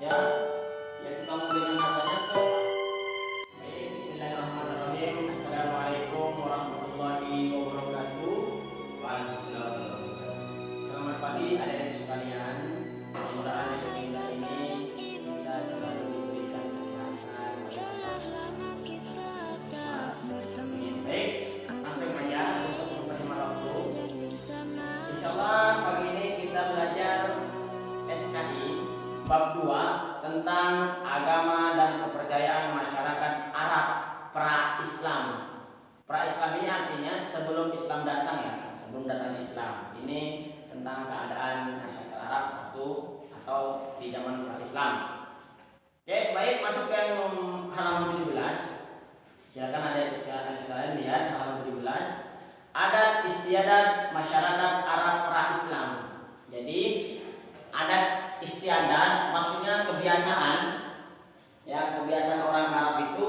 ya yang suka memberikan hartanya ke. Baik, bismillahirrahmanirrahim. Assalamualaikum warahmatullahi wabarakatuh. Waalaikumsalam warahmatullahi wabarakatuh. Selamat pagi adik-adik sekalian. Mudah-mudahan hari ini kita selalu diberikan kesehatan. Baik, langsung saja untuk memperhemat waktu. Insyaallah pagi ini kita belajar SKI bab 2 tentang agama dan kepercayaan masyarakat Arab pra-Islam. Pra-Islam ini artinya sebelum Islam datang, ya, sebelum datang Islam. Ini tentang keadaan masyarakat Arab atau di zaman pra-Islam. Oke, baik, masuk ke halaman 17. Silakan ada sekalian lihat halaman 17. Adat istiadat masyarakat Arab pra-Islam. Jadi adat istiadat maksudnya kebiasaan, ya, kebiasaan orang Arab itu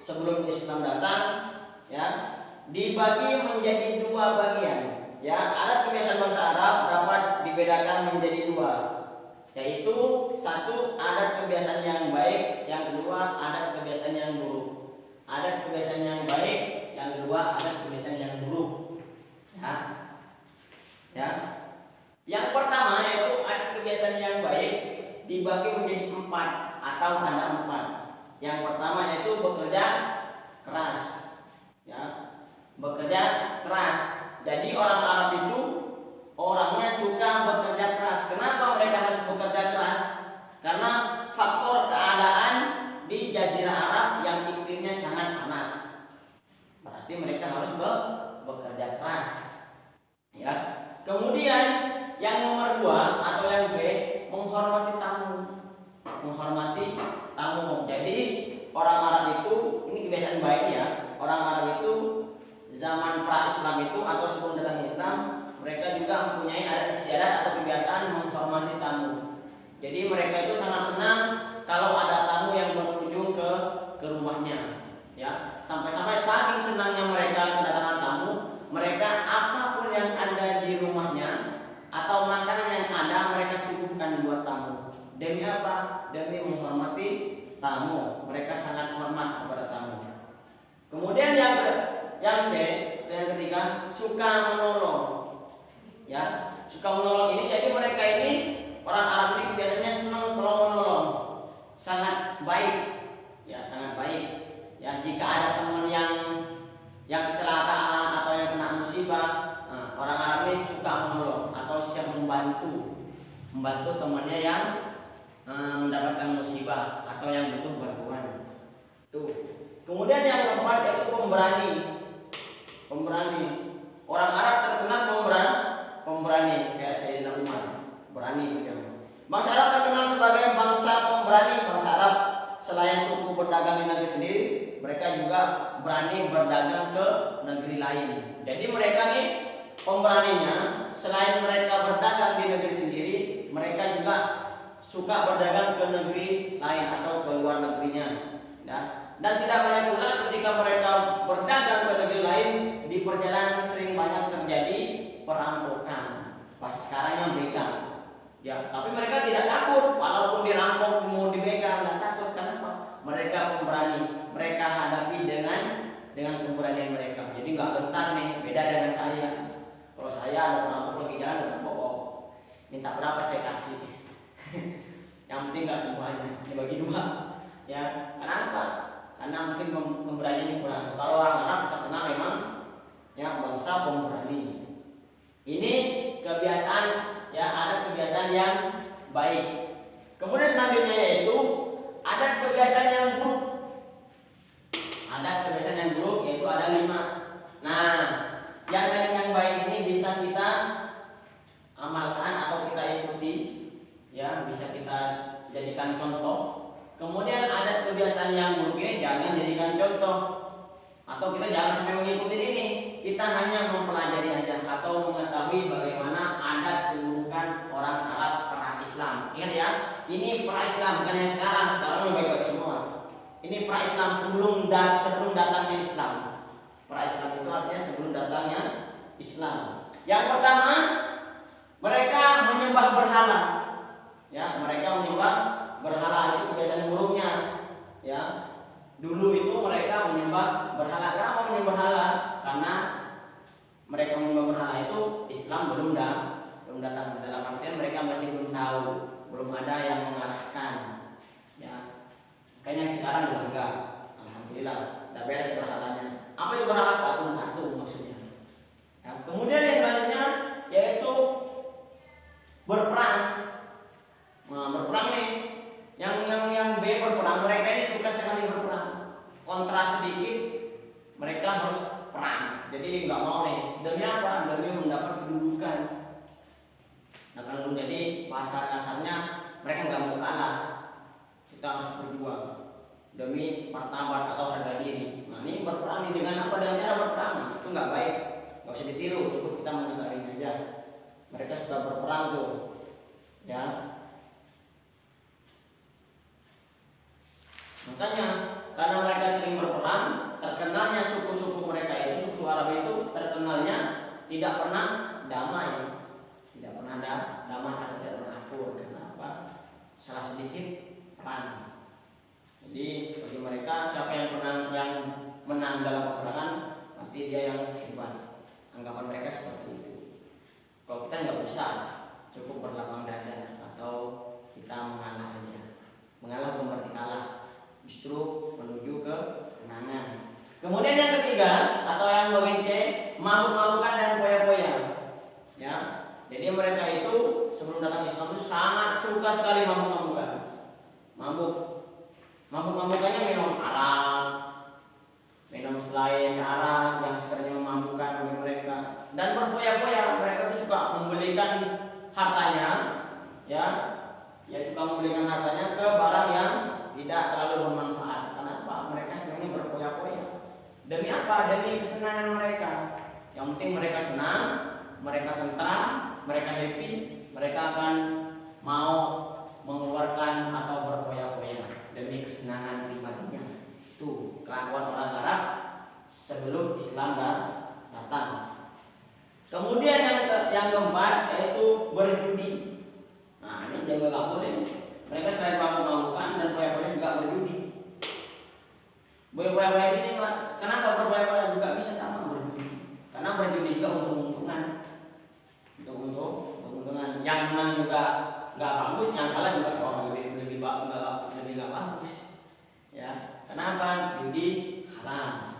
sebelum Islam datang, ya, dibagi menjadi dua bagian. Ya, adat kebiasaan bangsa Arab dapat dibedakan menjadi dua, yaitu satu adat kebiasaan yang baik, yang kedua adat kebiasaan yang buruk. Adat kebiasaan yang baik, yang kedua adat kebiasaan yang buruk. Ya. Yang pertama yaitu adat kebiasaan yang baik dibagi menjadi 4 atau ada 4. Yang pertama yaitu bekerja keras. Ya. Bekerja keras. Jadi orang Arab itu orangnya suka bekerja keras. Kenapa mereka harus bekerja keras? Karena faktor keadaan di Jazirah Arab yang iklimnya sangat panas. Berarti mereka harus bekerja keras. Ya. Kemudian yang nomor 2 atau yang B, menghormati tamu. Menghormati tamu. Jadi orang Arab itu, ini kebiasaan baik, ya. Orang Arab itu zaman pra-Islam itu atau sebelum datang Islam, mereka juga mempunyai adat istiadat atau kebiasaan menghormati tamu. Jadi mereka itu sangat senang kalau ada tamu yang berkunjung ke rumahnya, ya. Sampai-sampai saking senangnya mereka kedatangan tamu, mereka apapun yang ada di rumahnya atau makanan yang ada mereka sibukkan buat tamu. Demi apa? Demi menghormati tamu. Mereka sangat hormat kepada tamu. Kemudian yang C, yang ketiga, suka menolong. Ya, suka menolong ini jadi mereka ini orang Arab ini biasanya senang menolong. Sangat baik. Ya, sangat baik. Ya, jika ada teman yang kecelakaan atau yang kena musibah, orang Arab ini suka menolong atau siap membantu temannya yang mendapatkan musibah atau yang butuh bantuan. Tuh. Kemudian yang keempat yaitu pemberani. Orang Arab terkenal pemberani kayak Sayyidina Umar, berani. Bangsa Arab terkenal sebagai bangsa pemberani. Bangsa Arab selain suku berdagang di negeri sendiri, mereka juga berani berdagang ke negeri lain. Jadi mereka nih pemberaninya, selain mereka berdagang di negeri sendiri, mereka juga suka berdagang ke negeri lain atau ke luar negerinya. Ya. Dan tidak banyak pula ketika mereka berdagang ke negeri lain, di perjalanan sering banyak terjadi perampokan. Pas sekarang yang begal. Ya, tapi mereka tidak takut walaupun dirampok mau dibegal, tidak takut. Kenapa? Mereka pemberani. Mereka hadapi dengan keberanian mereka. Jadi nggak gentar nih, beda dengan saya. Kalau saya ada perampok lagi jalan ada pokok, minta berapa saya kasih. Yang penting nggak semuanya, dibagi 2. Ya, kenapa? Karena mungkin keberaniannya kurang. Kalau orang Arab terkenal memang ya bangsa pemberani. Ini kebiasaan, ya, adat kebiasaan yang baik. Kemudian selanjutnya yaitu adat kebiasaan yang buruk. Adat kebiasaan yang buruk yaitu ada 5. Nah, yang tadi yang baik ini bisa kita amalkan atau kita ikuti, ya, bisa kita jadikan contoh. Kemudian adat kebiasaan yang buruk ini jangan jadikan contoh atau kita jangan sampai mengikuti ini. Kita hanya mempelajari aja atau mengetahui bagaimana adat keburukan orang Arab pra-Islam. Ingat, ya, ini pra-Islam, bukan yang sekarang. Sekarang yang baik-baik semua. Ini pra-Islam sebelum datangnya Islam. Pra-Islam itu artinya sebelum datangnya Islam. Yang pertama, mereka menyembah berhala. Ya, mereka menyembah berhala. mereka menyembah berhala. Kenapa menyembah berhala? Karena mereka menyembah berhala itu Islam belum datang. Dalam artian mereka masih belum tahu, belum ada yang mengarahkan. Ya, makanya sekarang udah enggak. Alhamdulillah, udah beres berhalanya. Apa itu berhala? Patung maksudnya. Ya, kemudian yang selanjutnya yaitu berperang. Nah, berperang nih. Yang B berperang, mereka ini suka sekali berperang. Kontra sedikit, mereka harus perang. Jadi nggak mau nih. Demi apa? Demi mendapat kedudukan. Nah, kalau jadi bahasa kasarnya mereka nggak mau kalah. Kita harus berjuang demi martabat atau harga diri. Nah, ini berperang nih dengan apa? Dengan cara berperang. Nah, itu nggak baik. Nggak usah ditiru. Cukup kita mengetahuinya aja. Mereka suka berperang tuh, ya. Makanya karena mereka sering berperang, terkenalnya suku-suku mereka itu, suku Arab itu terkenalnya tidak pernah damai, tidak pernah damai atau tidak pernah akur. Kenapa? Salah sedikit perang. Jadi bagi mereka siapa yang menang dalam peperangan, nanti dia yang hebat. Anggapan mereka seperti itu. Kalau kita nggak bisa, cukup berlapang dada atau kita mengalah aja. Mengalah bukan berarti kalah, justru menuju ke kemenangan. Kemudian yang ketiga atau yang bagian C, mabuk-mabukan dan poya-poya. Ya, jadi mereka itu sebelum datang Islam itu sangat suka sekali mabuk-mabukan. Mabuk-mabukannya minum arak, minum selain arak yang sekiranya memabukkan bagi mereka, dan berfoya-foya. Mereka tuh suka membelikan hartanya, ya suka membelikan hartanya ke barang yang tidak terlalu bermanfaat. Kenapa? Mereka sebenarnya berfoya-foya. Demi apa? Demi kesenangan mereka. Yang penting mereka senang, mereka tentram, mereka happy, mereka akan mau mengeluarkan atau berfoya-foya demi kesenangan pribadinya. Itu kelakuan orang Arab sebelum Islam datang. Kemudian yang keempat yaitu berjudi. Nah, ini juga nggak boleh. Mereka selain mabuk-mabukan dan foya-foya juga berjudi. Berfoya-foya di sini, kenapa berfoya-foya juga bisa sama berjudi? Karena berjudi juga untung-untungan. Untung-untungan. Yang menang juga nggak bagus, yang kalah juga lebih nggak bagus. Ya, kenapa? Judi haram.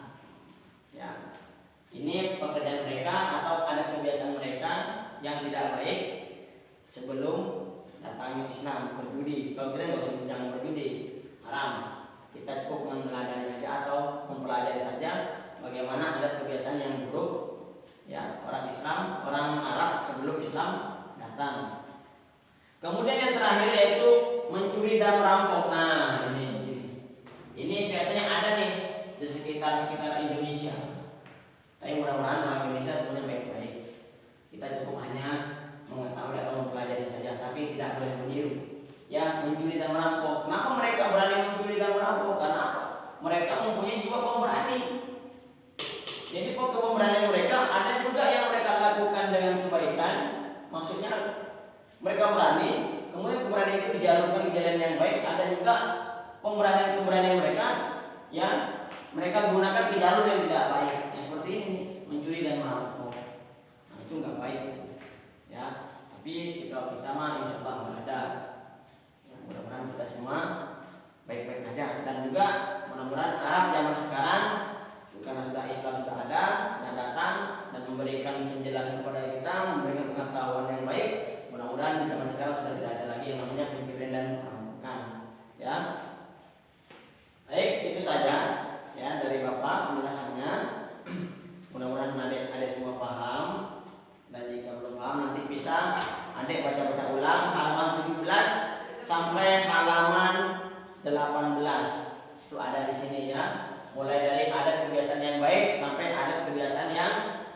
Ya, ini pekerjaan mereka atau adat kebiasaan mereka yang tidak baik sebelum datangnya Islam. Berjudi, kalau kita nggak usah jangan berjudi, haram. Kita cukup meneladani aja atau mempelajari saja bagaimana adat kebiasaan yang buruk ya orang Arab sebelum Islam datang. Kemudian yang terakhir yaitu mencuri dan merampok. Nah, ini biasanya ada nih di sekitar Indonesia. Tapi mudah-mudahan orang Indonesia semuanya baik-baik. Kita cukup hanya mengetahui atau mempelajari saja, tapi tidak boleh meniru. Ya, mencuri dan merampok. Kenapa mereka berani mencuri dan merampok? Karena apa? Mereka mempunyai jiwa pemberani. Jadi pemberanian mereka ada juga yang mereka lakukan dengan kebaikan. Maksudnya mereka berani, kemudian keberanian itu dijalurkan ke jalan yang baik. Ada juga pemberanian mereka ya mereka gunakan ke jalur yang tidak baik. Yang seperti ini, mencuri dan merampok. Nah, itu nggak baik itu. Ya, tapi kita mah insya Allah nggak ada. Ya, mudah-mudahan kita semua baik-baik aja. Dan juga mudah-mudahan Arab zaman sekarang karena sudah Islam sudah ada, sudah datang dan memberikan penjelasan kepada kita, memberikan pengetahuan yang baik. Mudah-mudahan di zaman sekarang sudah tidak ada lagi yang namanya pencurian dan perampokan. Ya, baik itu saja ya dari Bapak penjelasannya. Mudah-mudahan adik semua paham, dan jika belum paham nanti bisa adik baca-baca ulang halaman 17 sampai halaman 18. Itu ada di sini ya. Mulai dari adat kebiasaan yang baik sampai adat kebiasaan yang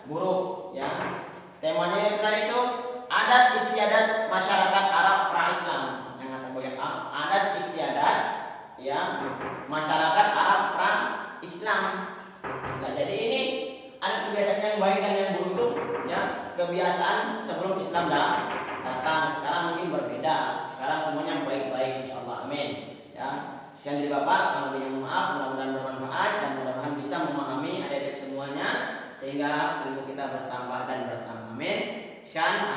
buruk ya. Temanya yang tadi itu adat istiadat masyarakat Arab pra-Islam. Yang kata bagian adat istiadat ya masyarakat Arab pra-Islam. Nah, jadi ini adat kebiasaan yang baik dan yang buruk itu ya kebiasaan sebelum Islam datang. Sekarang mungkin berbeda. Sekarang semuanya baik-baik insyaallah. Amin. Ya. Sekian dari Bapak, mohon maaf, mudah-mudahan bermanfaat. sehingga ilmu kita bertambah dan bertambah. Amin. Syan